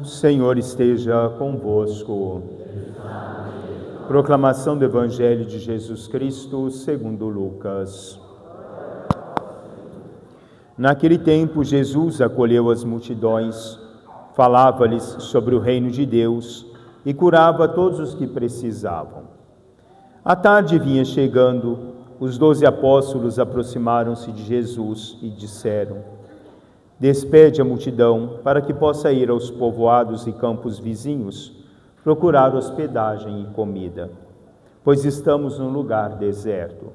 O Senhor esteja convosco. Proclamação do Evangelho de Jesus Cristo segundo Lucas. Naquele tempo, Jesus acolheu as multidões, falava-lhes sobre o reino de Deus e curava todos os que precisavam. À tarde vinha chegando, os 12 apóstolos aproximaram-se de Jesus e disseram: Despede a multidão para que possa ir aos povoados e campos vizinhos, procurar hospedagem e comida, pois estamos num lugar deserto.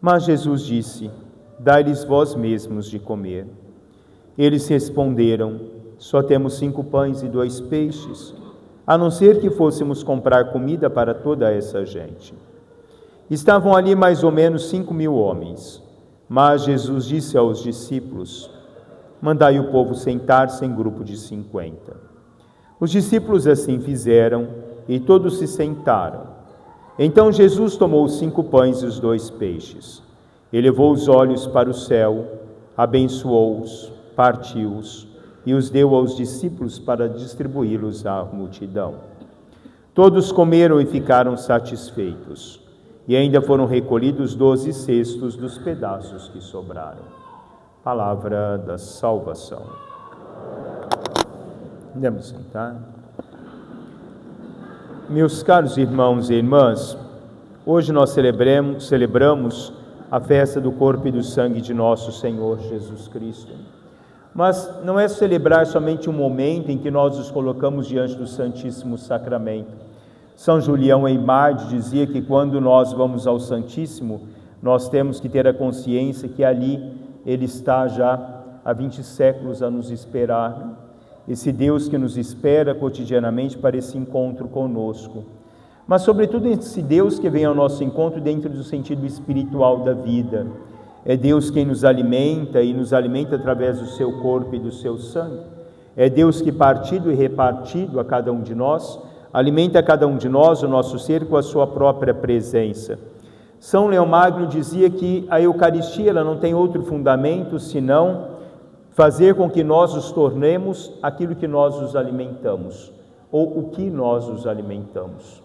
Mas Jesus disse: Dai-lhes vós mesmos de comer. Eles responderam: Só temos 5 pães e 2 peixes, a não ser que fôssemos comprar comida para toda essa gente. Estavam ali mais ou menos 5.000 homens. Mas Jesus disse aos discípulos: Mandai o povo sentar-se em grupo de 50. Os discípulos assim fizeram, e todos se sentaram. Então Jesus tomou os 5 pães e os 2 peixes. Elevou os olhos para o céu, abençoou-os, partiu-os e os deu aos discípulos para distribuí-los à multidão. Todos comeram e ficaram satisfeitos, e ainda foram recolhidos 12 cestos dos pedaços que sobraram. Palavra da salvação. Podemos sentar. Meus caros irmãos e irmãs, hoje nós celebramos a festa do corpo e do sangue de nosso Senhor Jesus Cristo. Mas não é celebrar somente um momento em que nós nos colocamos diante do Santíssimo Sacramento. São Julião Eimard dizia que quando nós vamos ao Santíssimo, nós temos que ter a consciência que ali Ele está já há 20 séculos a nos esperar. Esse Deus que nos espera cotidianamente para esse encontro conosco. Mas, sobretudo, esse Deus que vem ao nosso encontro dentro do sentido espiritual da vida. É Deus quem nos alimenta e nos alimenta através do seu corpo e do seu sangue. É Deus que, partido e repartido a cada um de nós, alimenta a cada um de nós, o nosso ser, com a sua própria presença. São Leão Magno dizia que a Eucaristia ela não tem outro fundamento senão fazer com que nós nos tornemos aquilo que nós nos alimentamos, ou o que nós nos alimentamos.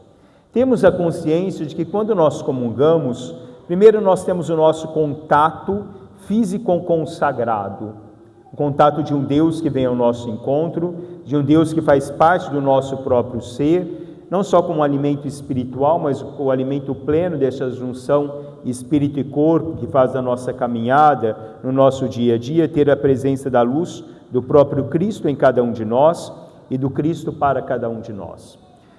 Temos a consciência de que quando nós comungamos, primeiro nós temos o nosso contato físico com o sagrado, o contato de um Deus que vem ao nosso encontro, de um Deus que faz parte do nosso próprio ser, não só como um alimento espiritual, mas o alimento pleno dessa junção espírito e corpo que faz da nossa caminhada no nosso dia a dia, ter a presença da luz do próprio Cristo em cada um de nós e do Cristo para cada um de nós.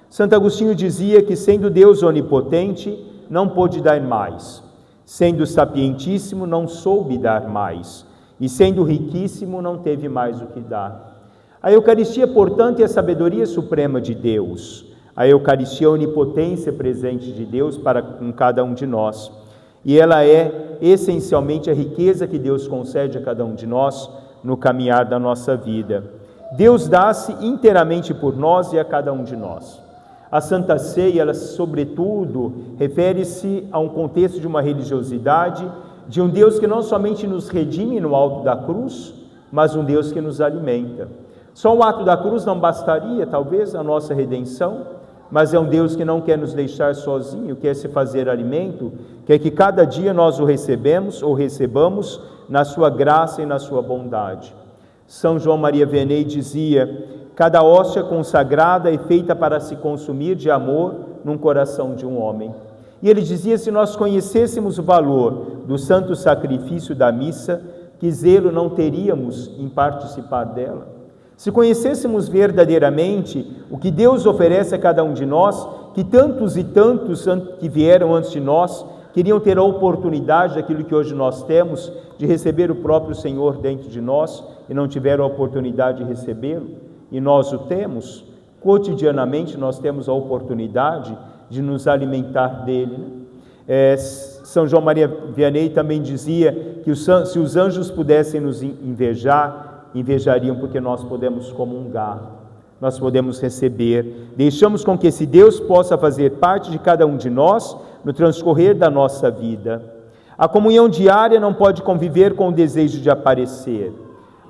Santo Agostinho dizia que, sendo Deus onipotente, não pôde dar mais, sendo sapientíssimo, não soube dar mais, e sendo riquíssimo, não teve mais o que dar. A Eucaristia, portanto, é a sabedoria suprema de Deus. A Eucaristia é a onipotência presente de Deus para com cada um de nós. E ela é essencialmente a riqueza que Deus concede a cada um de nós no caminhar da nossa vida. Deus dá-se inteiramente por nós e a cada um de nós. A Santa Ceia, ela sobretudo refere-se a um contexto de uma religiosidade, de um Deus que não somente nos redime no alto da cruz, mas um Deus que nos alimenta. Só o ato da cruz não bastaria, talvez, a nossa redenção, mas é um Deus que não quer nos deixar sozinho, quer se fazer alimento, quer que cada dia nós o recebamos na sua graça e na sua bondade. São João Maria Vianney dizia: cada hóstia consagrada é feita para se consumir de amor num coração de um homem. E ele dizia: se nós conhecêssemos o valor do santo sacrifício da missa, que zelo não teríamos em participar dela. Se conhecêssemos verdadeiramente o que Deus oferece a cada um de nós, que tantos e tantos que vieram antes de nós queriam ter a oportunidade daquilo que hoje nós temos, de receber o próprio Senhor dentro de nós, e não tiveram a oportunidade de recebê-lo, e nós o temos, cotidianamente nós temos a oportunidade de nos alimentar dele. São João Maria Vianney também dizia que se os anjos pudessem nos invejariam porque nós podemos comungar, nós podemos receber. Deixamos com que esse Deus possa fazer parte de cada um de nós no transcorrer da nossa vida. A comunhão diária não pode conviver com o desejo de aparecer.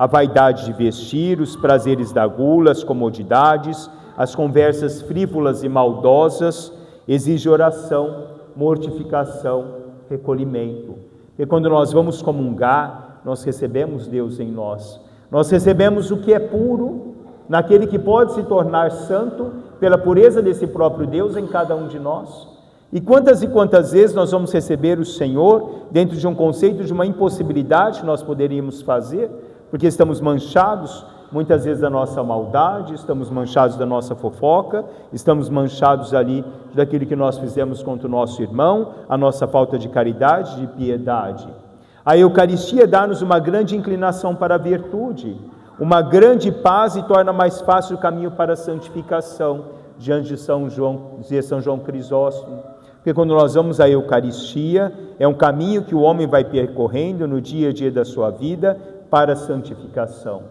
a vaidade de vestir, os prazeres da gula, as comodidades, as conversas frívolas e maldosas, exige oração, mortificação, recolhimento. E quando nós vamos comungar, nós recebemos Deus em nós. Nós recebemos o que é puro, naquele que pode se tornar santo, pela pureza desse próprio Deus em cada um de nós. E quantas vezes nós vamos receber o Senhor dentro de um conceito de uma impossibilidade que nós poderíamos fazer, porque estamos manchados muitas vezes da nossa maldade, estamos manchados da nossa fofoca, estamos manchados ali daquilo que nós fizemos contra o nosso irmão, a nossa falta de caridade, de piedade. A Eucaristia dá-nos uma grande inclinação para a virtude, uma grande paz e torna mais fácil o caminho para a santificação, diante de São João Crisóstomo. Porque quando nós vamos à Eucaristia, é um caminho que o homem vai percorrendo no dia a dia da sua vida para a santificação.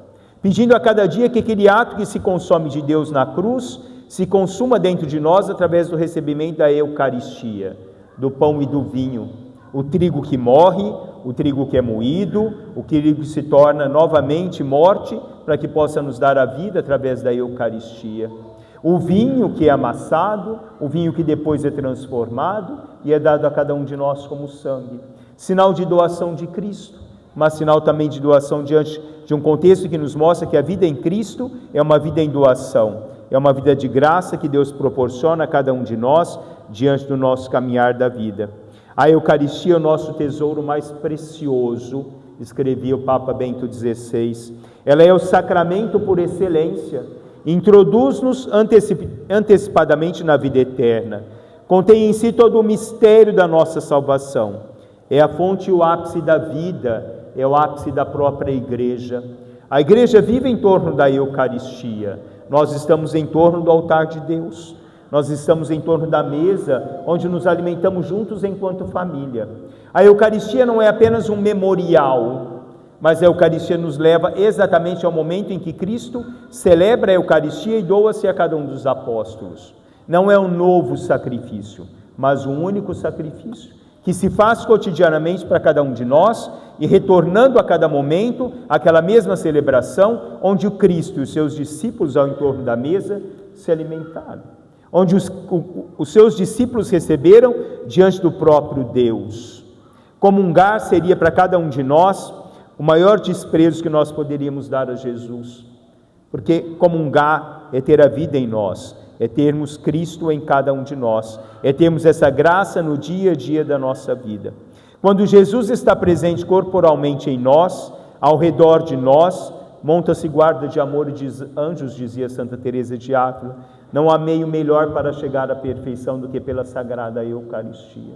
Pedindo a cada dia que aquele ato que se consome de Deus na cruz, se consuma dentro de nós através do recebimento da Eucaristia, do pão e do vinho. O trigo que morre, o trigo que é moído, o trigo que se torna novamente morte, para que possa nos dar a vida através da Eucaristia. O vinho que é amassado, o vinho que depois é transformado e é dado a cada um de nós como sangue. Sinal de doação de Cristo, mas sinal também de doação diante de um contexto que nos mostra que a vida em Cristo é uma vida em doação, é uma vida de graça que Deus proporciona a cada um de nós diante do nosso caminhar da vida. A Eucaristia é o nosso tesouro mais precioso, escrevia o Papa Bento XVI. Ela é o sacramento por excelência. Introduz-nos antecipadamente na vida eterna. Contém em si todo o mistério da nossa salvação. É a fonte e o ápice da vida, é o ápice da própria Igreja. A Igreja vive em torno da Eucaristia. Nós estamos em torno do altar de Deus. Nós estamos em torno da mesa, onde nos alimentamos juntos enquanto família. A Eucaristia não é apenas um memorial, mas a Eucaristia nos leva exatamente ao momento em que Cristo celebra a Eucaristia e doa-se a cada um dos apóstolos. Não é um novo sacrifício, mas um único sacrifício, que se faz cotidianamente para cada um de nós e retornando a cada momento àquela mesma celebração onde o Cristo e os seus discípulos ao entorno da mesa se alimentaram, onde os seus discípulos receberam diante do próprio Deus. Comungar seria para cada um de nós o maior desprezo que nós poderíamos dar a Jesus, porque comungar é ter a vida em nós, é termos Cristo em cada um de nós, é termos essa graça no dia a dia da nossa vida. Quando Jesus está presente corporalmente em nós, ao redor de nós, monta-se guarda de amor e de anjos, dizia Santa Teresa de Ávila. Não há meio melhor para chegar à perfeição do que pela Sagrada Eucaristia.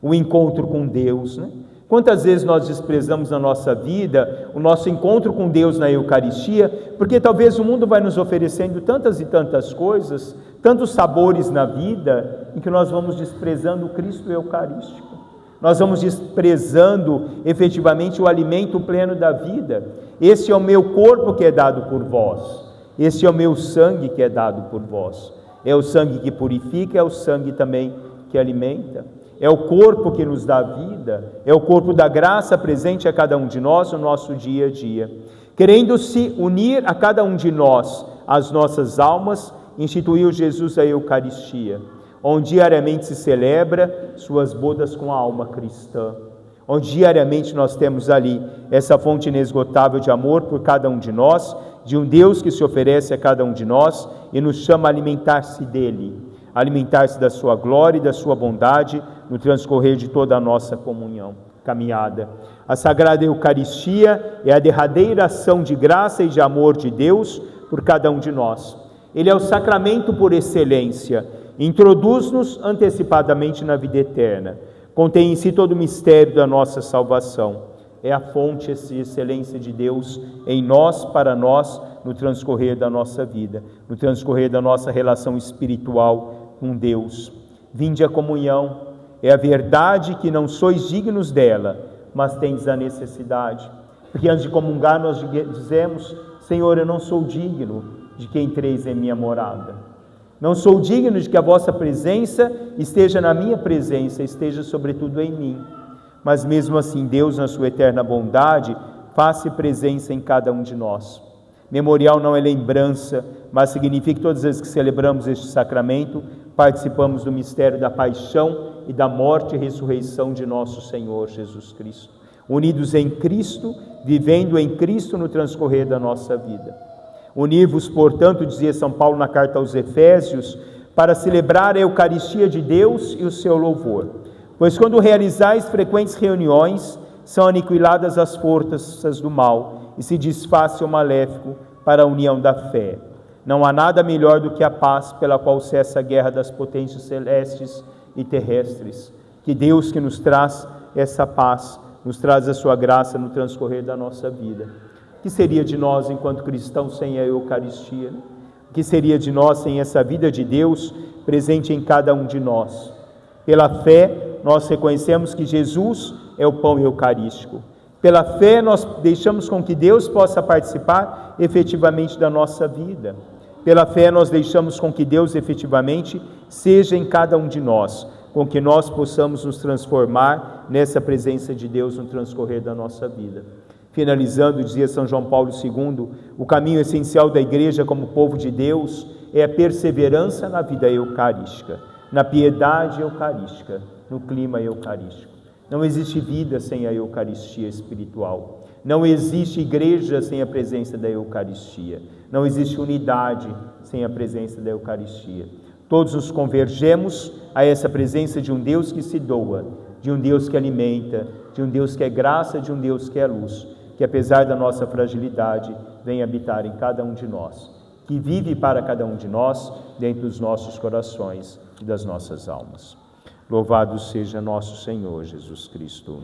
O encontro com Deus, né? Quantas vezes nós desprezamos na nossa vida o nosso encontro com Deus na Eucaristia, porque talvez o mundo vai nos oferecendo tantas e tantas coisas, tantos sabores na vida, em que nós vamos desprezando o Cristo Eucarístico. Nós vamos desprezando efetivamente o alimento pleno da vida. Esse é o meu corpo que é dado por vós, esse é o meu sangue que é dado por vós. É o sangue que purifica, é o sangue também que alimenta. É o corpo que nos dá vida, é o corpo da graça presente a cada um de nós no nosso dia a dia. Querendo se unir a cada um de nós, as nossas almas, instituiu Jesus a Eucaristia, onde diariamente se celebra suas bodas com a alma cristã, onde diariamente nós temos ali essa fonte inesgotável de amor por cada um de nós, de um Deus que se oferece a cada um de nós e nos chama a alimentar-se dele, alimentar-se da sua glória e da sua bondade no transcorrer de toda a nossa caminhada. A Sagrada Eucaristia é a derradeira ação de graça e de amor de Deus por cada um de nós. Ele é o sacramento por excelência, introduz-nos antecipadamente na vida eterna, contém em si todo o mistério da nossa salvação. É a fonte e excelência de Deus em nós, para nós, no transcorrer da nossa vida, no transcorrer da nossa relação espiritual com Deus. Vinde a comunhão, é a verdade que não sois dignos dela, mas tendes a necessidade. Porque antes de comungar nós dizemos: Senhor, eu não sou digno de que entreis em minha morada. Não sou digno de que a vossa presença esteja na minha presença, esteja sobretudo em mim. Mas mesmo assim, Deus, na sua eterna bondade, faça presença em cada um de nós. Memorial não é lembrança, mas significa que todas as vezes que celebramos este sacramento, participamos do mistério da paixão e da morte e ressurreição de nosso Senhor Jesus Cristo. Unidos em Cristo, vivendo em Cristo no transcorrer da nossa vida. Unir-vos, portanto, dizia São Paulo na carta aos Efésios, para celebrar a Eucaristia de Deus e o seu louvor. Pois quando realizais frequentes reuniões, são aniquiladas as forças do mal e se desfaz o maléfico para a união da fé. Não há nada melhor do que a paz pela qual cessa a guerra das potências celestes e terrestres. Que Deus que nos traz essa paz, nos traz a sua graça no transcorrer da nossa vida. O que seria de nós enquanto cristãos sem a Eucaristia? O que seria de nós sem essa vida de Deus presente em cada um de nós? Pela fé, nós reconhecemos que Jesus é o pão eucarístico. Pela fé, nós deixamos com que Deus possa participar efetivamente da nossa vida. Pela fé, nós deixamos com que Deus efetivamente seja em cada um de nós, com que nós possamos nos transformar nessa presença de Deus no transcorrer da nossa vida. Finalizando, dizia São João Paulo II, o caminho essencial da igreja como povo de Deus é a perseverança na vida eucarística, na piedade eucarística, no clima eucarístico. Não existe vida sem a Eucaristia espiritual. Não existe igreja sem a presença da Eucaristia. Não existe unidade sem a presença da Eucaristia. Todos nos convergemos a essa presença de um Deus que se doa, de um Deus que alimenta, de um Deus que é graça, de um Deus que é luz, que apesar da nossa fragilidade, vem habitar em cada um de nós, que vive para cada um de nós, dentro dos nossos corações e das nossas almas. Louvado seja nosso Senhor Jesus Cristo.